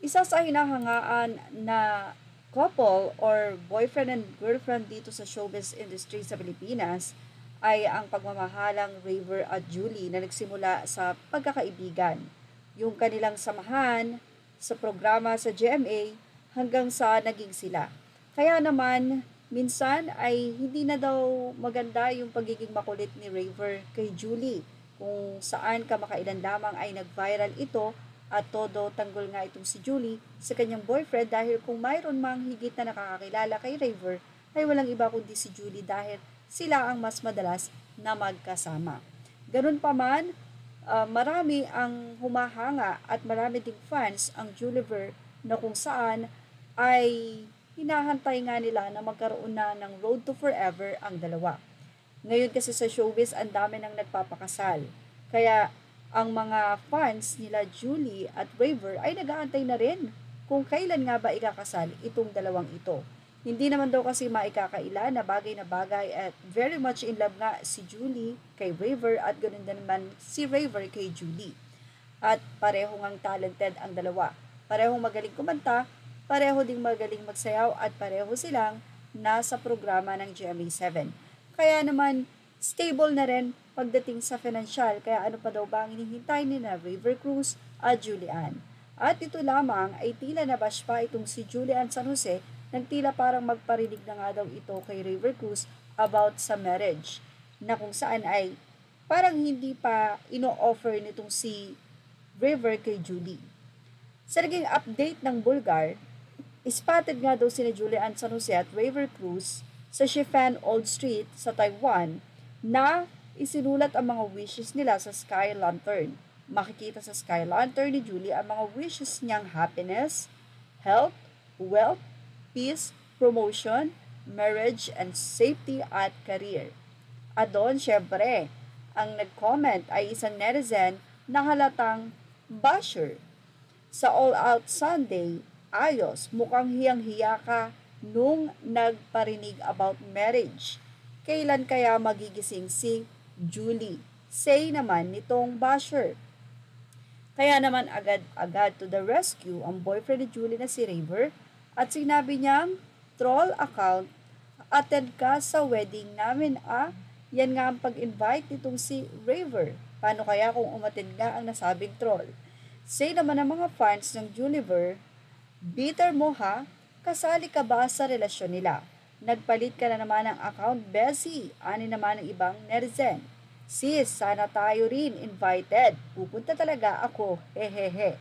Isa sa hinahangaan na couple or boyfriend and girlfriend dito sa showbiz industry sa Pilipinas ay ang pagmamahalang Raver at Julie na nagsimula sa pagkakaibigan. Yung kanilang samahan sa programa sa GMA hanggang sa naging sila. Kaya naman, minsan ay hindi na daw maganda yung pagiging makulit ni Raver kay Julie, kung saan kamakailan lamang ay nag-viral ito at todo tanggol nga itong si Julie sa kanyang boyfriend dahil kung mayroon mang higit na nakakakilala kay Raver ay walang iba kundi si Julie dahil sila ang mas madalas na magkasama. Ganun pa man, marami ang humahanga at marami ding fans ang Juliver na kung saan ay hinahantay nga nila na magkaroon na ng Road to Forever ang dalawa. Ngayon kasi sa showbiz, ang dami nang nagpapakasal. Kaya ang mga fans nila Julie at Raver ay nag-aantay na rin kung kailan nga ba ikakasal itong dalawang ito. Hindi naman daw kasi maikakaila na bagay at very much in love nga si Julie kay Raver at ganoon din naman si Raver kay Julie. At pareho ngang talented ang dalawa. Parehong magaling kumanta, pareho ding magaling magsayaw at pareho silang nasa programa ng GMA7. Kaya naman stable na rin pagdating sa financial, kaya ano pa daw ba ang hinihintay ni na Raver Cruz at Julian. At ito lamang ay tila nabash pa itong si Julian San Jose nang tila parang magparinig na nga daw ito kay Raver Cruz about sa marriage, na kung saan ay parang hindi pa ino-offer nitong si Raver kay Julie. Sa naging update ng Bulgar, spotted nga daw sina Julian San Jose at Raver Cruz sa Shifan Old Street sa Taiwan na isinulat ang mga wishes nila sa Sky Lantern. Makikita sa Sky Lantern ni Julie ang mga wishes niyang happiness, health, wealth, peace, promotion, marriage, and safety at career. At doon, syempre, ang nag-comment ay isang netizen na halatang basher. Sa All Out Sunday, ayos, mukhang hiyang-hiya ka nung nagparinig about marriage. Kailan kaya magigising si Julie? Say naman nitong basher. Kaya naman agad-agad to the rescue ang boyfriend ni Julie na si Raver at sinabi niyang, troll account, attend ka sa wedding namin ah. Yan nga ang pag-invite nitong si Raver. Paano kaya kung umattend nga ang nasabing troll? Say naman ng mga fans ng Juliver, bitter mo ha? Kasali ka ba sa relasyon nila? Nagpalit ka na naman ng account, Bessie. Ani naman ng ibang netizen. Sis, sana tayo rin invited. Pupunta talaga ako, hehehe.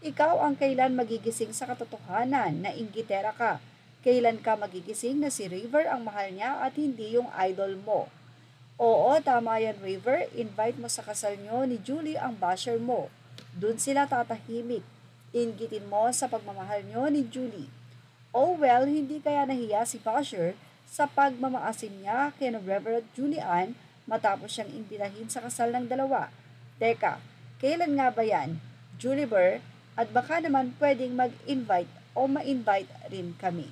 Ikaw ang kailan magigising sa katotohanan na inggitera ka. Kailan ka magigising na si Raver ang mahal niya at hindi yung idol mo. Oo, tama yan Raver. Invite mo sa kasal nyo ni Julie ang basher mo. Doon sila tatahimik. Inggitin mo sa pagmamahal nyo ni Julie. Oh well, hindi kaya nahiya si Basher sa pagmamaasim niya kay Reverend Julian matapos siyang imbitahin sa kasal ng dalawa. Teka, kailan nga ba yan? Juliver, at baka naman pwedeng mag-invite o ma-invite rin kami.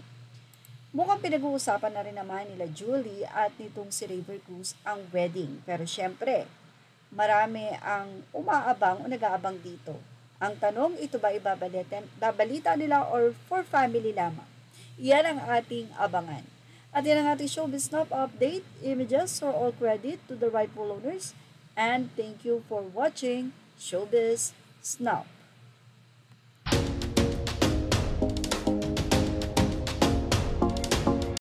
Mukhang pinag-uusapan na rin naman nila Julie at nitong si Raver Cruz ang wedding. Pero syempre, marami ang umaabang o nag-aabang dito. Ang tanong, ito ba babalita nila or for family lamang? Yan ang ating abangan. At yan ang ating Showbiz Snob update. Images for all credit to the rightful owners. And thank you for watching Showbiz Snob.